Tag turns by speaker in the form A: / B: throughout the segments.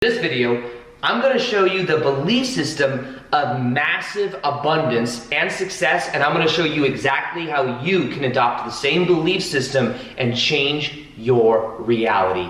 A: This video, I'm going to show you the belief system of massive abundance and success, and I'm going to show you exactly how you can adopt the same belief system and change your reality.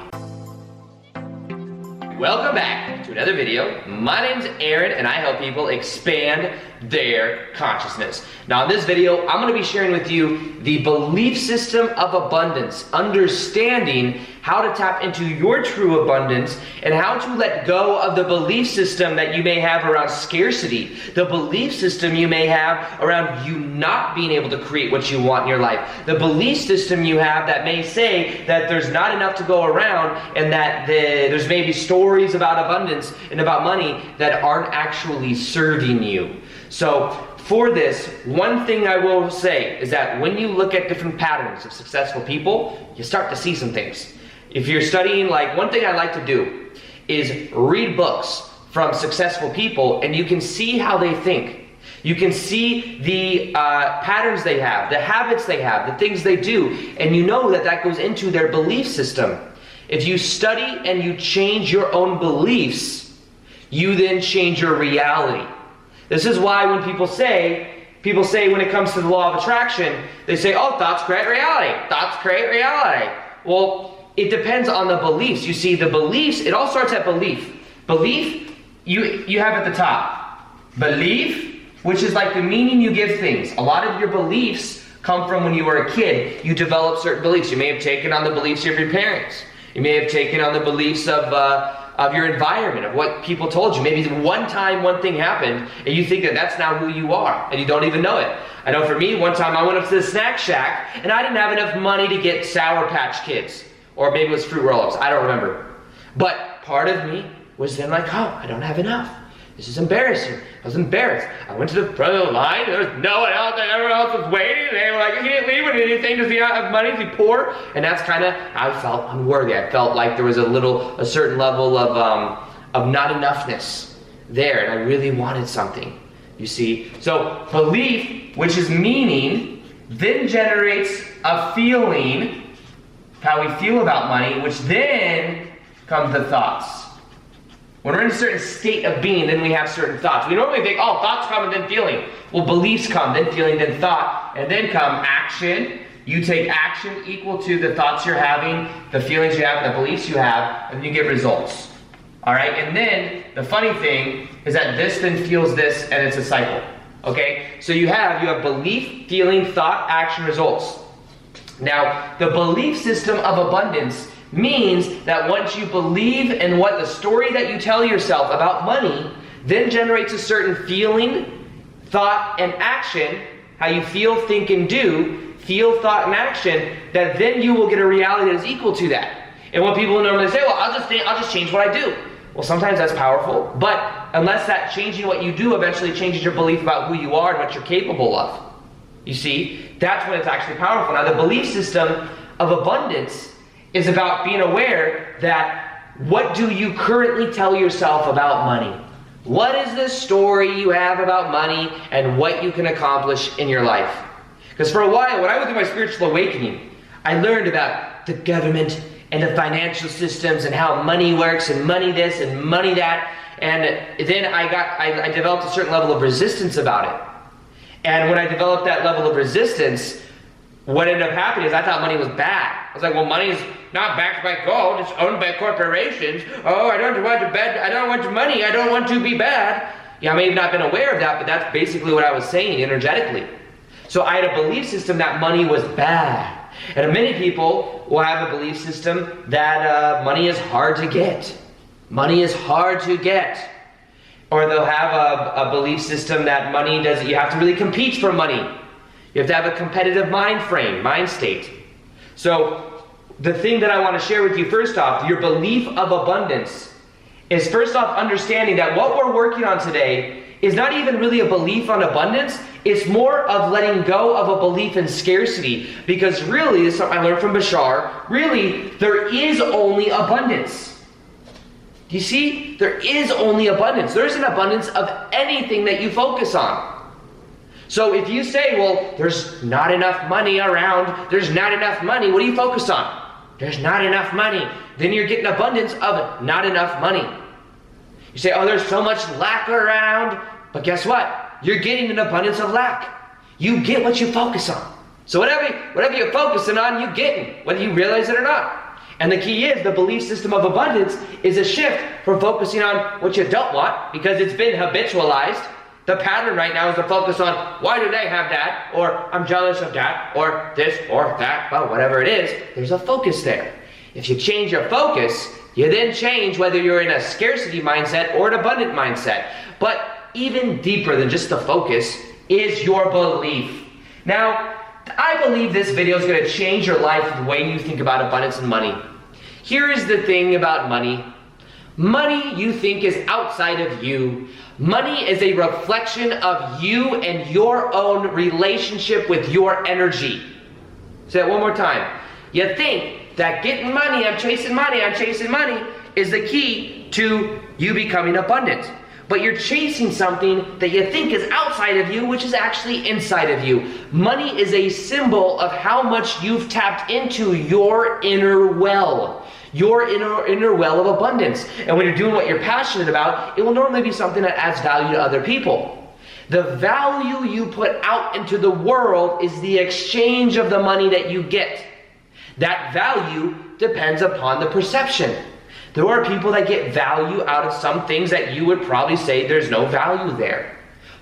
A: Welcome back to another video. My name's Aaron and I help people expand their consciousness. Now in this video, I'm going to be sharing with you the belief system of abundance, understanding how to tap into your true abundance and how to let go of the belief system that you may have around scarcity, the belief system you may have around you not being able to create what you want in your life, the belief system you have that may say that there's not enough to go around and that there's maybe stories about abundance and about money that aren't actually serving you. So for this, one thing I will say is that when you look at different patterns of successful people, you start to see some things. If you're studying, like one thing I like to do is read books from successful people and you can see how they think. You can see the patterns they have, the habits they have, the things they do, and you know that that goes into their belief system. If you study and you change your own beliefs, you then change your reality. This is why when people say when it comes to the law of attraction, they say, oh, thoughts create reality. Thoughts create reality. Well, it depends on the beliefs. You see, the beliefs, it all starts at belief. Belief, you have at the top. Belief, which is like the meaning you give things. A lot of your beliefs come from when you were a kid. You develop certain beliefs. You may have taken on the beliefs of your parents. You may have taken on the beliefs of your environment, of what people told you. Maybe one time one thing happened and you think that that's now who you are and you don't even know it. I know for me, one time I went up to the snack shack and I didn't have enough money to get Sour Patch Kids. Or maybe it was Fruit Roll-Ups, I don't remember. But part of me was then like, oh, I don't have enough. This is embarrassing. I was embarrassed. I went to the front of the line, there was no one else, and everyone else was waiting, and they were like, you didn't leave with anything, does he not have money, is he poor? And that's kind of, I felt unworthy. I felt like there was a certain level of not enoughness there, and I really wanted something, you see. So belief, which is meaning, then generates a feeling, how we feel about money, which then comes the thoughts. When we're in a certain state of being, then we have certain thoughts. We normally think, oh, thoughts come and then feeling. Well, beliefs come, then feeling, then thought, and then come action. You take action equal to the thoughts you're having, the feelings you have, and the beliefs you have, and you get results. All right, and then the funny thing is that this then fuels this, and it's a cycle. Okay, so you have belief, feeling, thought, action, results. Now, the belief system of abundance means that once you believe in what the story that you tell yourself about money then generates a certain feeling, thought, and action, how you feel, think, and do, feel, thought, and action, that then you will get a reality that is equal to that. And what people normally say, well, I'll just change what I do. Well, sometimes that's powerful, but unless that changing what you do eventually changes your belief about who you are and what you're capable of, you see, that's when it's actually powerful. Now, the belief system of abundance is about being aware that what do you currently tell yourself about money? What is the story you have about money and what you can accomplish in your life? Because for a while, when I went through my spiritual awakening, I learned about the government and the financial systems and how money works and money this and money that. And then I developed a certain level of resistance about it. And when I developed that level of resistance, what ended up happening is I thought money was bad. I was like, well, money is not backed by gold, it's owned by corporations. Oh, I don't want money, I don't want to be bad. Yeah, I may have not been aware of that, but that's basically what I was saying energetically. So I had a belief system that money was bad. And many people will have a belief system that money is hard to get. Money is hard to get. Or they'll have a belief system that money doesn't, you have to really compete for money. You have to have a competitive mind state. So the thing that I want to share with you first off, your belief of abundance, is first off understanding that what we're working on today is not even really a belief on abundance, it's more of letting go of a belief in scarcity. Because really, this is something I learned from Bashar, really, there is only abundance. You see, there is only abundance. There's an abundance of anything that you focus on. So if you say, well, there's not enough money around, there's not enough money, what do you focus on? There's not enough money. Then you're getting abundance of not enough money. You say, oh, there's so much lack around. But guess what? You're getting an abundance of lack. You get what you focus on. So whatever you're focusing on, you're getting, whether you realize it or not. And the key is the belief system of abundance is a shift from focusing on what you don't want, because it's been habitualized. The pattern right now is to focus on, why do they have that? Or I'm jealous of that, or this, or that, well, whatever it is, there's a focus there. If you change your focus, you then change whether you're in a scarcity mindset or an abundant mindset. But even deeper than just the focus is your belief. Now, I believe this video is going to change your life, the way you think about abundance and money. Here is the thing about money. Money you think is outside of you. Money is a reflection of you and your own relationship with your energy. Say that one more time. You think that getting money, I'm chasing money is the key to you becoming abundant. But you're chasing something that you think is outside of you, which is actually inside of you. Money is a symbol of how much you've tapped into your inner well. Your inner well of abundance. And when you're doing what you're passionate about, it will normally be something that adds value to other people. The value you put out into the world is the exchange of the money that you get. That value depends upon the perception. There are people that get value out of some things that you would probably say there's no value there.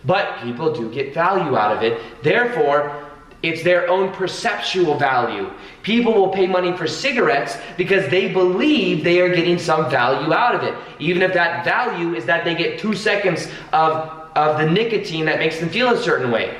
A: But people do get value out of it. Therefore, it's their own perceptual value. People will pay money for cigarettes because they believe they are getting some value out of it. Even if that value is that they get 2 seconds of the nicotine that makes them feel a certain way.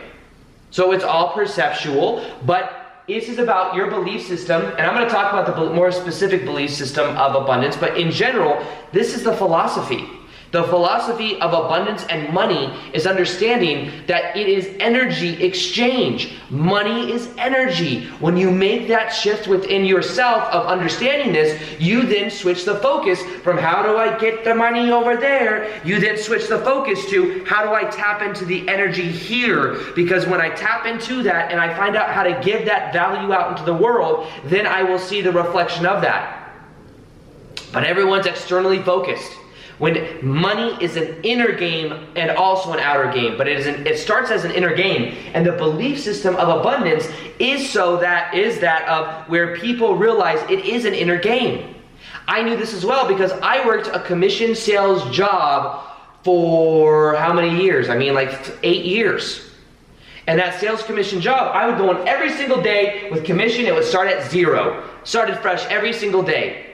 A: So it's all perceptual, but this is about your belief system, and I'm going to talk about the more specific belief system of abundance, but in general, this is the philosophy. The philosophy of abundance and money is understanding that it is energy exchange. Money is energy. When you make that shift within yourself of understanding this, you then switch the focus from how do I get the money over there, you then switch the focus to how do I tap into the energy here, because when I tap into that and I find out how to give that value out into the world, then I will see the reflection of that. But everyone's externally focused. When money is an inner game and also an outer game, but it starts as an inner game, and the belief system of abundance is that of where people realize it is an inner game. I knew this as well because I worked a commission sales job for how many years? I mean, like 8 years. And that sales commission job, I would go on every single day with commission. It would start at 0, started fresh every single day.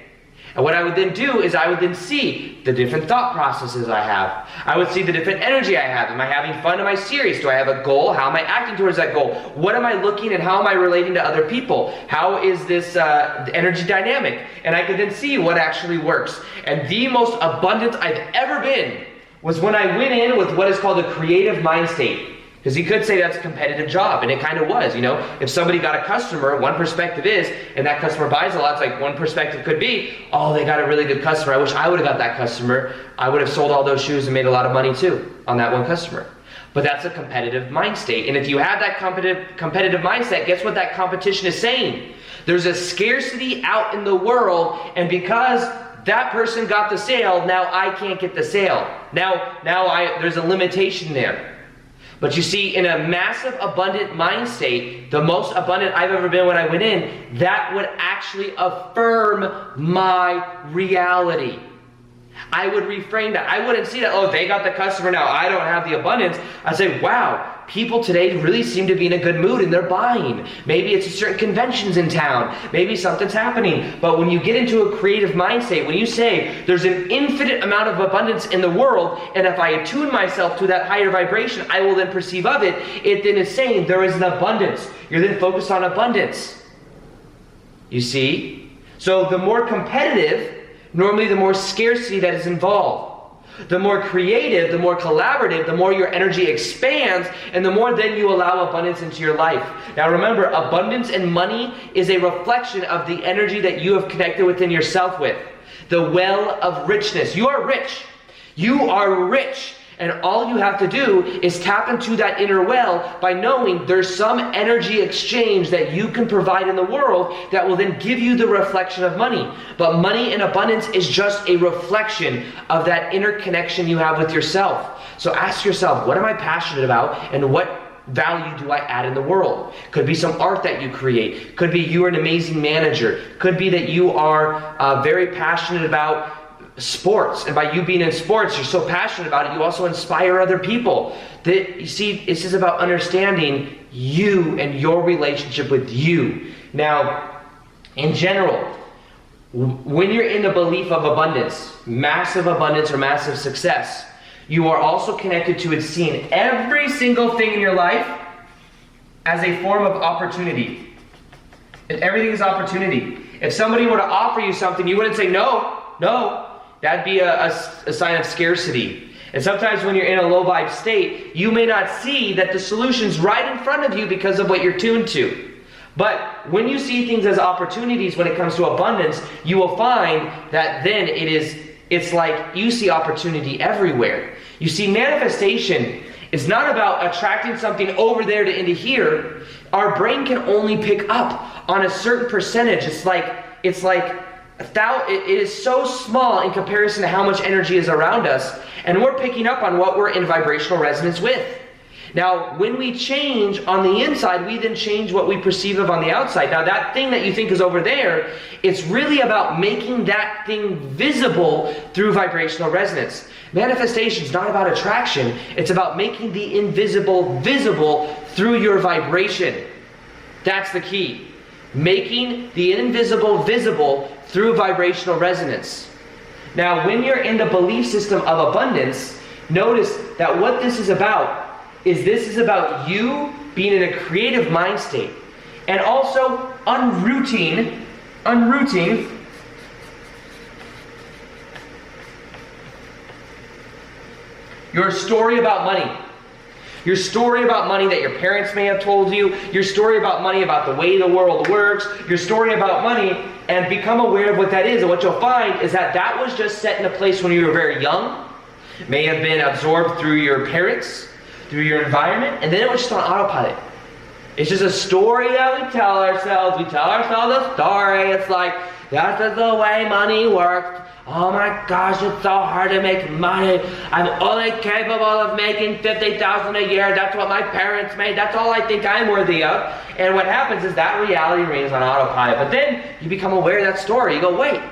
A: And what I would then do is I would then see the different thought processes I have. I would see the different energy I have. Am I having fun? Am I serious? Do I have a goal? How am I acting towards that goal? What am I looking and how am I relating to other people? How is this energy dynamic? And I could then see what actually works. And the most abundant I've ever been was when I went in with what is called a creative mind state. Because you could say that's a competitive job, and it kind of was, you know. If somebody got a customer, one perspective is, and that customer buys a lot, it's like one perspective could be, oh, they got a really good customer. I wish I would have got that customer. I would have sold all those shoes and made a lot of money too on that one customer. But that's a competitive mind state. And if you have that competitive mindset, guess what that competition is saying? There's a scarcity out in the world, and because that person got the sale, now I can't get the sale. Now there's a limitation there. But you see, in a massive abundant mind state, the most abundant I've ever been when I went in, that would actually affirm my reality. I would reframe that. I wouldn't see that, oh, they got the customer, now I don't have the abundance. I'd say, wow, people today really seem to be in a good mood and they're buying. Maybe it's certain conventions in town. Maybe something's happening. But when you get into a creative mind state, when you say there's an infinite amount of abundance in the world, and if I attune myself to that higher vibration, I will then perceive of it, it then is saying there is an abundance. You're then focused on abundance. You see? So the more competitive, normally the more scarcity that is involved. The more creative, the more collaborative, the more your energy expands, and the more then you allow abundance into your life. Now remember, abundance and money is a reflection of the energy that you have connected within yourself with. The well of richness. You are rich. You are rich. And all you have to do is tap into that inner well by knowing there's some energy exchange that you can provide in the world that will then give you the reflection of money. But money in abundance is just a reflection of that inner connection you have with yourself. So ask yourself, what am I passionate about, and what value do I add in the world? Could be some art that you create. Could be you're an amazing manager. Could be that you are very passionate about sports, and by you being in sports, you're so passionate about it, you also inspire other people. That, you see, this is about understanding you and your relationship with you. Now, in general, when you're in the belief of abundance or massive success, you are also connected to it, seeing every single thing in your life as a form of opportunity. And everything is opportunity. If somebody were to offer you something, you wouldn't say no. That'd be a sign of scarcity. And sometimes when you're in a low vibe state, you may not see that the solution's right in front of you because of what you're tuned to. But when you see things as opportunities when it comes to abundance, you will find that then it's like you see opportunity everywhere. You see, manifestation is not about attracting something over there to into here. Our brain can only pick up on a certain percentage. It's like it is so small in comparison to how much energy is around us, and we're picking up on what we're in vibrational resonance with. Now, when we change on the inside, we then change what we perceive of on the outside. Now, that thing that you think is over there, it's really about making that thing visible through vibrational resonance. Manifestation is not about attraction. It's about making the invisible visible through your vibration. That's the key. Making the invisible visible through vibrational resonance. Now, when you're in the belief system of abundance, notice that what this is about is about you being in a creative mind state, and also unrooting your story about money. Your story about money that your parents may have told you, your story about money, about the way the world works, your story about money, and become aware of what that is. And what you'll find is that was just set in a place when you were very young, may have been absorbed through your parents, through your environment, and then it was just on autopilot. It's just a story that we tell ourselves. We tell ourselves a story. It's like, that's just the way money works. Oh my gosh, it's so hard to make money. I'm only capable of making $50,000 a year. That's what my parents made. That's all I think I'm worthy of. And what happens is that reality remains on autopilot. But then you become aware of that story. You go, wait,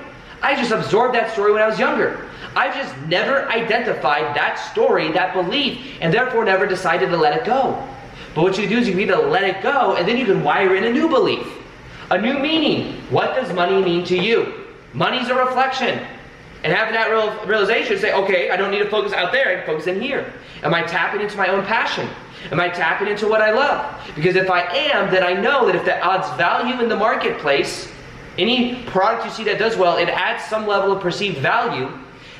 A: I just absorbed that story when I was younger. I've just never identified that story, that belief, and therefore never decided to let it go. But what you do is you need to let it go, and then you can wire in a new belief, a new meaning. What does money mean to you? Money's a reflection. And having that realization, say, okay, I don't need to focus out there, I can focus in here. Am I tapping into my own passion? Am I tapping into what I love? Because if I am, then I know that if that adds value in the marketplace, any product you see that does well, it adds some level of perceived value,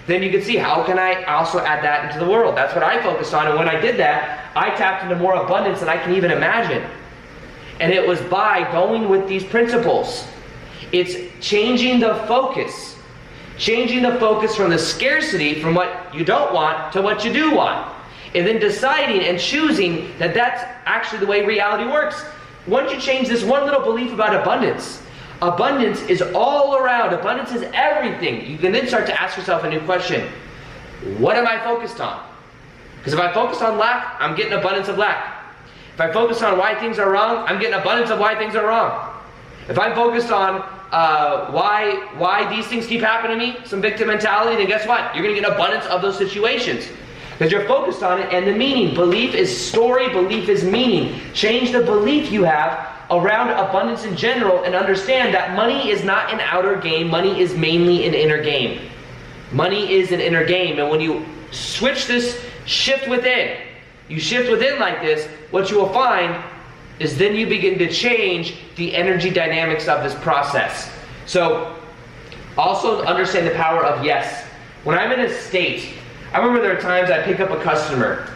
A: then you can see, how can I also add that into the world? That's what I focused on, and when I did that, I tapped into more abundance than I can even imagine. And it was by going with these principles. It's changing the focus. Changing the focus from the scarcity, from what you don't want, to what you do want. And then deciding and choosing that that's actually the way reality works. Once you change this one little belief about abundance, abundance is all around. Abundance is everything. You can then start to ask yourself a new question. What am I focused on? Because if I focus on lack, I'm getting abundance of lack. If I focus on why things are wrong, I'm getting abundance of why things are wrong. If I'm focused on why these things keep happening to me, some victim mentality, then guess what? You're going to get abundance of those situations. Because you're focused on it and the meaning. Belief is story, belief is meaning. Change the belief you have around abundance in general, and understand that money is not an outer game, money is mainly an inner game. Money is an inner game, and when you switch this, shift within, you shift within like this, what you will find is then you begin to change the energy dynamics of this process. So, also understand the power of yes. When I'm in a state, I remember there are times I'd pick up a customer,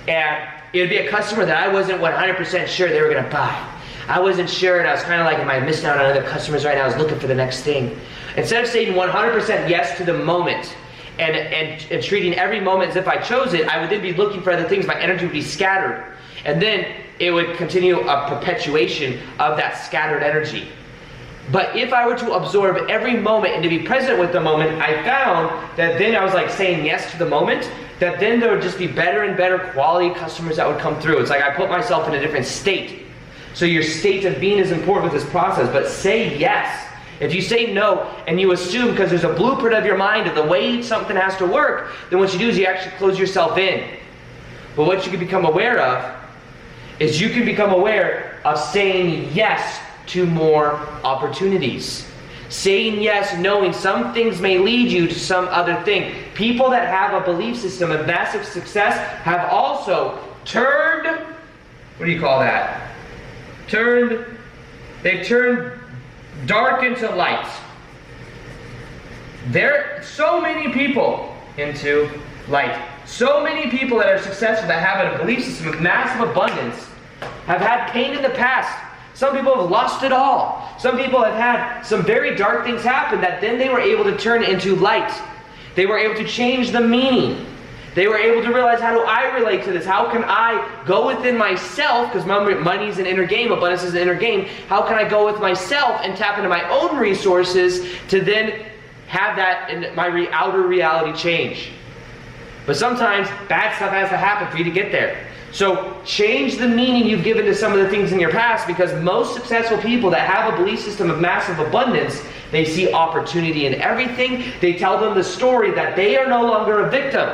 A: and it would be a customer that I wasn't 100% sure they were going to buy. I wasn't sure, and I was kind of like, am I missing out on other customers right now? I was looking for the next thing. Instead of saying 100% yes to the moment, and treating every moment as if I chose it, I would then be looking for other things. My energy would be scattered. And then it would continue a perpetuation of that scattered energy. But if I were to absorb every moment and to be present with the moment, I found that then I was like saying yes to the moment, that then there would just be better and better quality customers that would come through. It's like I put myself in a different state. So your state of being is important with this process, but say yes. If you say no and you assume because there's a blueprint of your mind of the way something has to work, then what you do is you actually close yourself in. But what you can become aware of is you can become aware of saying yes to more opportunities. Saying yes, knowing some things may lead you to some other thing. People that have a belief system of massive success have also turned, what do you call that? They've turned dark into light. There are so many people into light. So many people that are successful that have a belief system of massive abundance have had pain in the past. Some people have lost it all. Some people have had some very dark things happen that then they were able to turn into light. They were able to change the meaning. They were able to realize, how do I relate to this? How can I go within myself, because money is an inner game, abundance is an inner game. How can I go with myself and tap into my own resources to then have that in my outer reality change? But sometimes bad stuff has to happen for you to get there. So change the meaning you've given to some of the things in your past, because most successful people that have a belief system of massive abundance, they see opportunity in everything. They tell them the story that they are no longer a victim.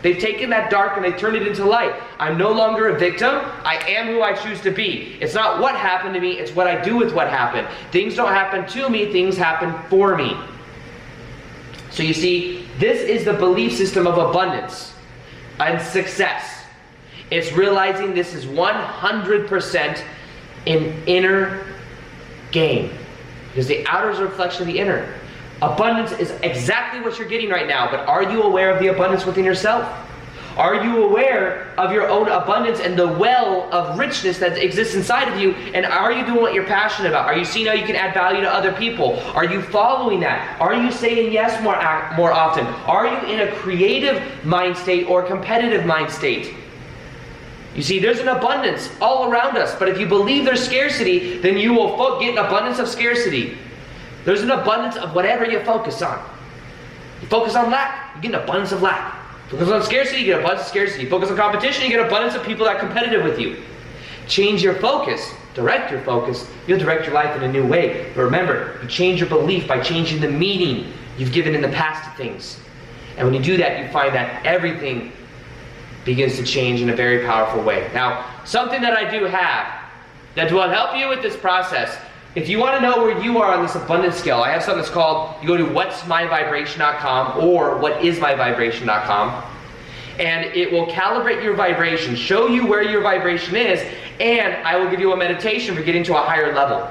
A: They've taken that dark and they turned it into light. I'm no longer a victim. I am who I choose to be. It's not what happened to me, it's what I do with what happened. Things don't happen to me, things happen for me. So you see, this is the belief system of abundance and success. It's realizing this is 100% an inner game. Because the outer is a reflection of the inner. Abundance is exactly what you're getting right now, but are you aware of the abundance within yourself? Are you aware of your own abundance and the well of richness that exists inside of you? And are you doing what you're passionate about? Are you seeing how you can add value to other people? Are you following that? Are you saying yes more often? Are you in a creative mind state or competitive mind state? You see, there's an abundance all around us, but if you believe there's scarcity, then you will get an abundance of scarcity. There's an abundance of whatever you focus on. You focus on lack, you get an abundance of lack. Focus on scarcity, you get an abundance of scarcity. You focus on competition, you get an abundance of people that are competitive with you. Change your focus, direct your focus, you'll direct your life in a new way. But remember, you change your belief by changing the meaning you've given in the past to things. And when you do that, you find that everything begins to change in a very powerful way. Now, something that I do have that will help you with this process. If you want to know where you are on this abundance scale, I have something that's called, you go to whatsmyvibration.com or whatismyvibration.com, and it will calibrate your vibration, show you where your vibration is, and I will give you a meditation for getting to a higher level.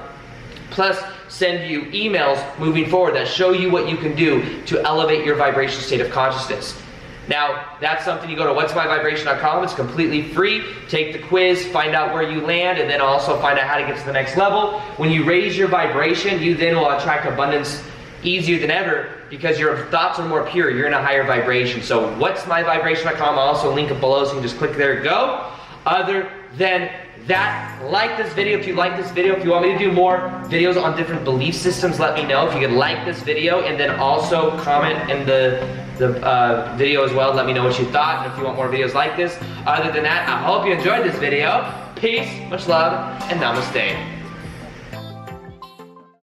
A: Plus, send you emails moving forward that show you what you can do to elevate your vibration state of consciousness. Now, that's something you go to whatsmyvibration.com. It's completely free. Take the quiz, find out where you land, and then also find out how to get to the next level. When you raise your vibration, you then will attract abundance easier than ever because your thoughts are more pure. You're in a higher vibration. So whatsmyvibration.com. I'll also link it below so you can just click there and go. Other than that, like this video if you like this video. If you want me to do more videos on different belief systems, let me know. If you could like this video and then also comment in the video as well, let me know what you thought and if you want more videos like this. Other than that, I hope you enjoyed this video. Peace, much love, and namaste.